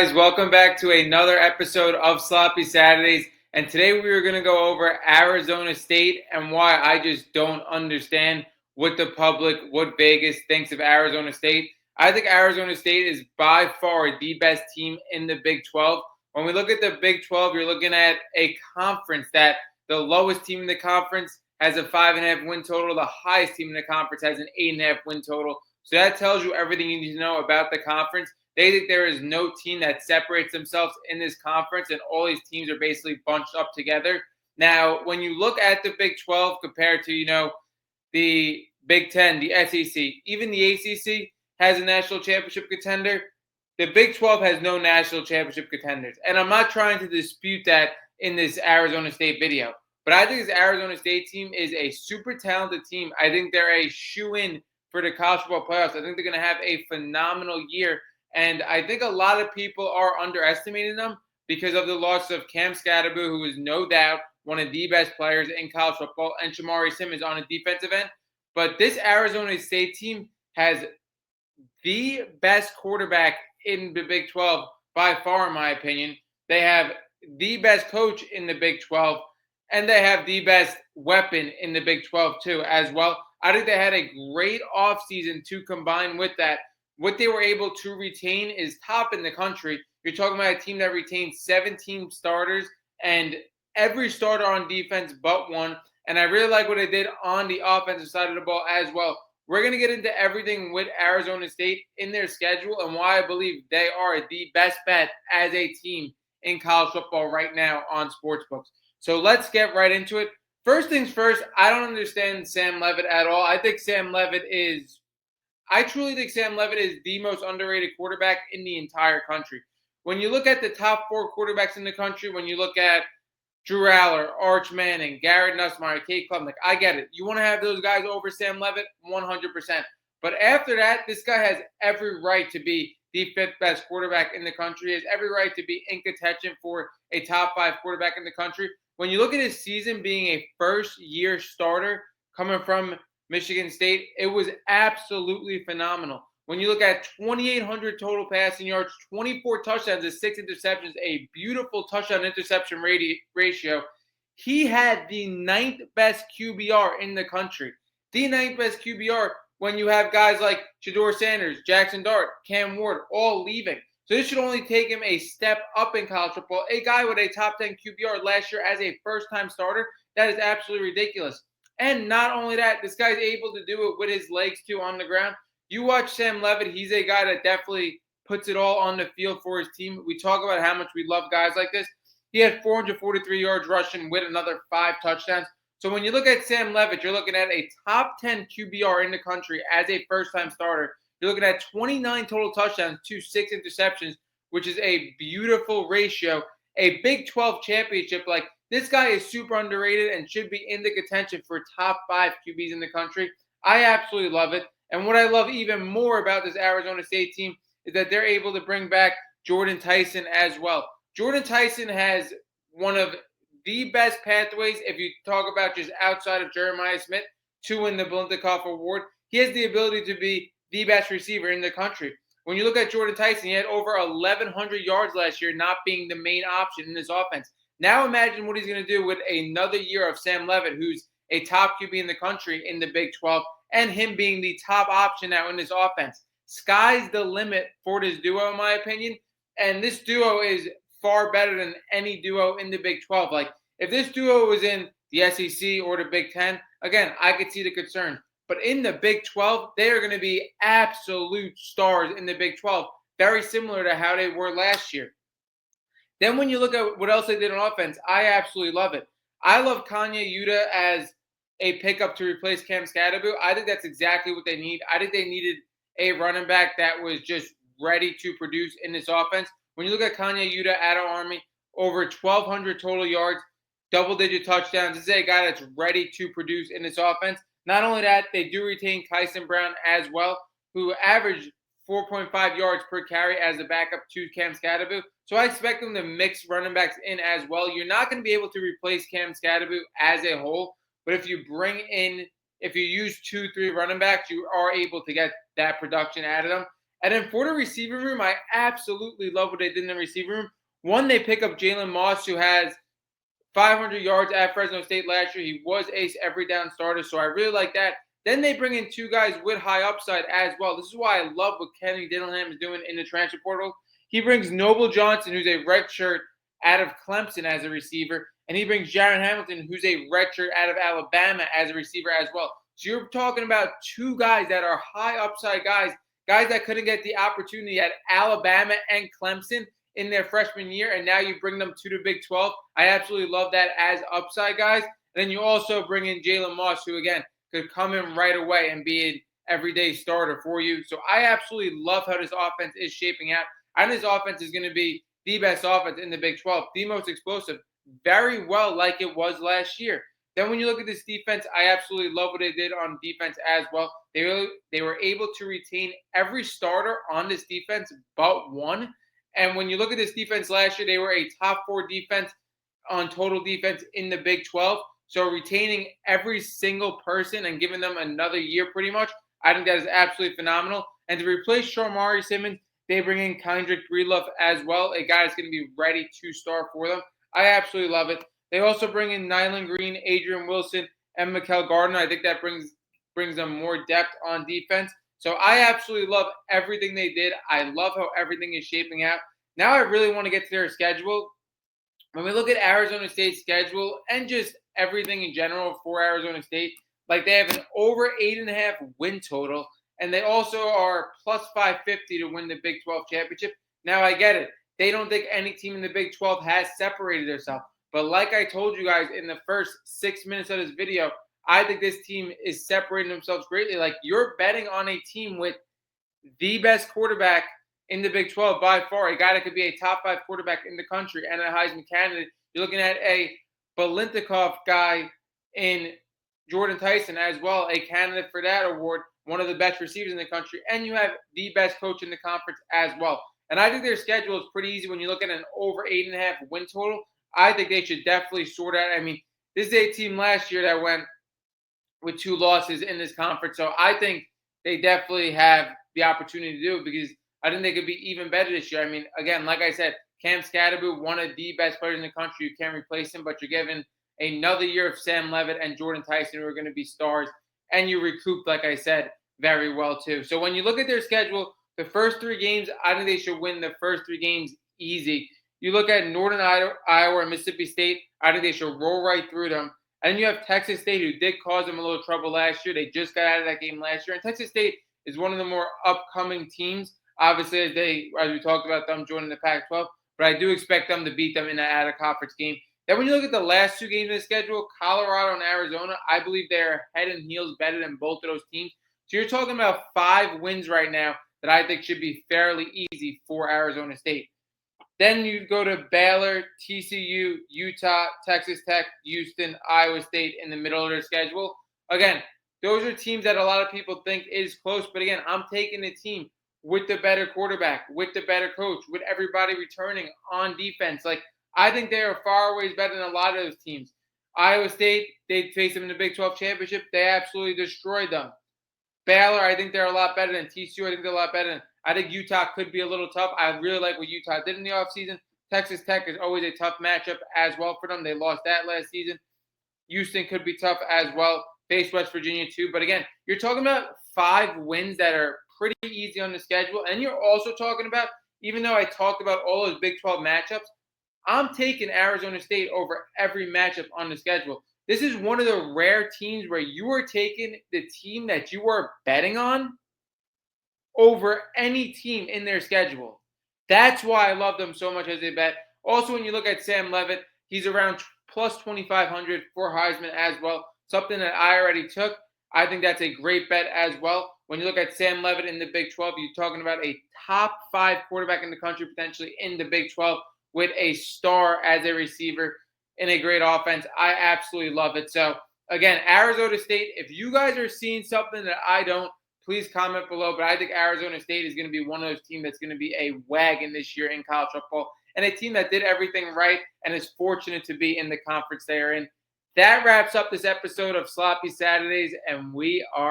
Guys, welcome back to another episode of Sloppy Saturdays. And today we are going to go over Arizona State and why I just don't understand what the public, what Vegas thinks of Arizona State. I think Arizona State is by far the best team in the Big 12. When we look at the Big 12, you're looking at a conference that the lowest team in the conference has a 5.5 win total. The highest team in the conference has an 8.5 win total. So that tells you everything you need to know about the conference. They think there is no team that separates themselves in this conference, and all these teams are basically bunched up together. Now, when you look at the Big 12 compared to, the Big 10, the SEC, even the ACC has a national championship contender. The Big 12 has no national championship contenders. And I'm not trying to dispute that in this Arizona State video. But I think this Arizona State team is a super talented team. I think they're a shoe-in for the college football playoffs. I think they're going to have a phenomenal year. And I think a lot of people are underestimating them because of the loss of Cam Skattebo, who is no doubt one of the best players in college football, and Shamari Simmons on a defensive end. But this Arizona State team has the best quarterback in the Big 12 by far, in my opinion. They have the best coach in the Big 12, and they have the best weapon in the Big 12 too, as well. I think they had a great offseason to combine with that. What they were able to retain is top in the country. You're talking about a team that retained 17 starters and every starter on defense but one. And I really like what they did on the offensive side of the ball as well. We're going to get into everything with Arizona State in their schedule and why I believe they are the best bet as a team in college football right now on sportsbooks. So let's get right into it. First things first, I don't understand Sam Leavitt at all. I truly think Sam Leavitt is the most underrated quarterback in the entire country. When you look at the top 4 quarterbacks in the country, when you look at Drew Aller, Arch Manning, Garrett Nussmeier, Kate Klubnik, I get it. You want to have those guys over Sam Leavitt? 100%. But after that, this guy has every right to be the 5th best quarterback in the country. He has every right to be in contention for a top 5 quarterback in the country. When you look at his season being a first-year starter coming from Michigan State, it was absolutely phenomenal. When you look at 2,800 total passing yards, 24 touchdowns and 6 interceptions, a beautiful touchdown-interception ratio, he had the 9th best QBR in the country. The 9th best QBR when you have guys like Shedeur Sanders, Jackson Dart, Cam Ward, all leaving. So this should only take him a step up in college football. A guy with a top 10 QBR last year as a first-time starter, that is absolutely ridiculous. And not only that, this guy's able to do it with his legs too on the ground. You watch Sam Leavitt, he's a guy that definitely puts it all on the field for his team. We talk about how much we love guys like this. He had 443 yards rushing with another 5 touchdowns. So when you look at Sam Leavitt, you're looking at a top 10 QBR in the country as a first-time starter. You're looking at 29 total touchdowns to 6 interceptions, which is a beautiful ratio. A Big 12 championship, like this guy is super underrated and should be in the contention for top 5 QBs in the country. I absolutely love it. And what I love even more about this Arizona State team is that they're able to bring back Jordan Tyson as well. Jordan Tyson has one of the best pathways, if you talk about just outside of Jeremiah Smith, to win the Biletnikoff Award. He has the ability to be the best receiver in the country. When you look at Jordan Tyson, he had over 1,100 yards last year, not being the main option in this offense. Now imagine what he's going to do with another year of Sam Leavitt, who's a top QB in the country in the Big 12, and him being the top option now in this offense. Sky's the limit for this duo, in my opinion. And this duo is far better than any duo in the Big 12. Like, if this duo was in the SEC or the Big 10, again, I could see the concern. But in the Big 12, they are going to be absolute stars in the Big 12, very similar to how they were last year. Then when you look at what else they did on offense, I absolutely love it. I love Kanye Yuta as a pickup to replace Cam Skattebo. I think that's exactly what they need. I think they needed a running back that was just ready to produce in this offense. When you look at Kanye Yuta at Army, over 1,200 total yards, double-digit touchdowns. This is a guy that's ready to produce in this offense. Not only that, they do retain Kyson Brown as well, who averaged 4.5 yards per carry as a backup to Cam Skattebo. So I expect them to mix running backs in as well. You're not going to be able to replace Cam Skattebo as a whole, but if you use 2-3 running backs, you are able to get that production out of them. And then for the receiving room, I absolutely love what they did in the receiving room. One, they pick up Jalen Moss, who has 500 yards at Fresno State last year. He was ace every down starter, so I really like that. Then they bring in two guys with high upside as well. This is why I love what Kenny Dillingham is doing in the transfer portal. He brings Noble Johnson, who's a redshirt out of Clemson as a receiver, and he brings Jaron Hamilton, who's a redshirt out of Alabama as a receiver as well. So you're talking about two guys that are high upside guys that couldn't get the opportunity at Alabama and Clemson in their freshman year, and now you bring them to the Big 12. I absolutely love that as upside guys. And then you also bring in Jalen Moss, who, again, could come in right away and be an everyday starter for you. So I absolutely love how this offense is shaping out. And this offense is going to be the best offense in the Big 12, the most explosive, very well like it was last year. Then when you look at this defense, I absolutely love what they did on defense as well. They were able to retain every starter on this defense but one. And when you look at this defense last year, they were a top 4 defense on total defense in the Big 12. So retaining every single person and giving them another year pretty much, I think that is absolutely phenomenal. And to replace Shamari Simmons, they bring in Kendrick Breedlove as well, a guy that's going to be ready to start for them. I absolutely love it. They also bring in Nyland Green, Adrian Wilson, and Mikael Gardner. I think that brings them more depth on defense. So I absolutely love everything they did. I love how everything is shaping out. Now I really want to get to their schedule. When we look at Arizona State's schedule and just everything in general for Arizona State, like they have an over 8.5 win total, and they also are plus 550 to win the Big 12 championship. Now I get it. They don't think any team in the Big 12 has separated themselves. But like I told you guys in the first 6 minutes of this video, I think this team is separating themselves greatly. Like, you're betting on a team with the best quarterback in the Big 12 by far, a guy that could be a top 5 quarterback in the country and a Heisman candidate. You're looking at a Biletnikoff guy in Jordan Tyson as well, a candidate for that award, one of the best receivers in the country, and you have the best coach in the conference as well. And I think their schedule is pretty easy when you look at an over 8.5 win total. I think they should definitely sort out. I mean, this is a team last year that went with 2 losses in this conference. So I think they definitely have the opportunity to do it because I think they could be even better this year. I mean, again, like I said, Cam Scatterbo, one of the best players in the country. You can't replace him, but you're given another year of Sam Levitt and Jordan Tyson, who are going to be stars. And you recouped, like I said, very well too. So when you look at their schedule, the first 3 games, I think they should win the first 3 games easy. You look at Northern Iowa and Mississippi State, I think they should roll right through them. And you have Texas State, who did cause them a little trouble last year. They just got out of that game last year. And Texas State is one of the more upcoming teams, obviously, as we talked about them joining the Pac-12. But I do expect them to beat them in that out-of-conference game. Then when you look at the last 2 games of the schedule, Colorado and Arizona, I believe they're head and heels better than both of those teams. So you're talking about 5 wins right now that I think should be fairly easy for Arizona State. Then you go to Baylor, TCU, Utah, Texas Tech, Houston, Iowa State in the middle of their schedule. Again, those are teams that a lot of people think is close. But again, I'm taking the team with the better quarterback, with the better coach, with everybody returning on defense. Like, I think they are far ways better than a lot of those teams. Iowa State, they faced them in the Big 12 championship. They absolutely destroyed them. Baylor, I think they're a lot better than TCU. I think they're a lot better than. I think Utah could be a little tough. I really like what Utah did in the offseason. Texas Tech is always a tough matchup as well for them. They lost that last season. Houston could be tough as well. Face West Virginia too. But again, you're talking about 5 wins that are pretty easy on the schedule. And you're also talking about, even though I talked about all those Big 12 matchups, I'm taking Arizona State over every matchup on the schedule. This is one of the rare teams where you are taking the team that you are betting on over any team in their schedule. That's why I love them so much as a bet. Also, when you look at Sam Levitt, he's around plus 2,500 for Heisman as well. Something that I already took. I think that's a great bet as well. When you look at Sam Levitt in the Big 12, you're talking about a top 5 quarterback in the country potentially in the Big 12 with a star as a receiver in a great offense. I absolutely love it. So, again, Arizona State, if you guys are seeing something that I don't, please comment below. But I think Arizona State is going to be one of those teams that's going to be a wagon this year in college football, and a team that did everything right and is fortunate to be in the conference they are in. That wraps up this episode of Sloppy Saturdays, and we are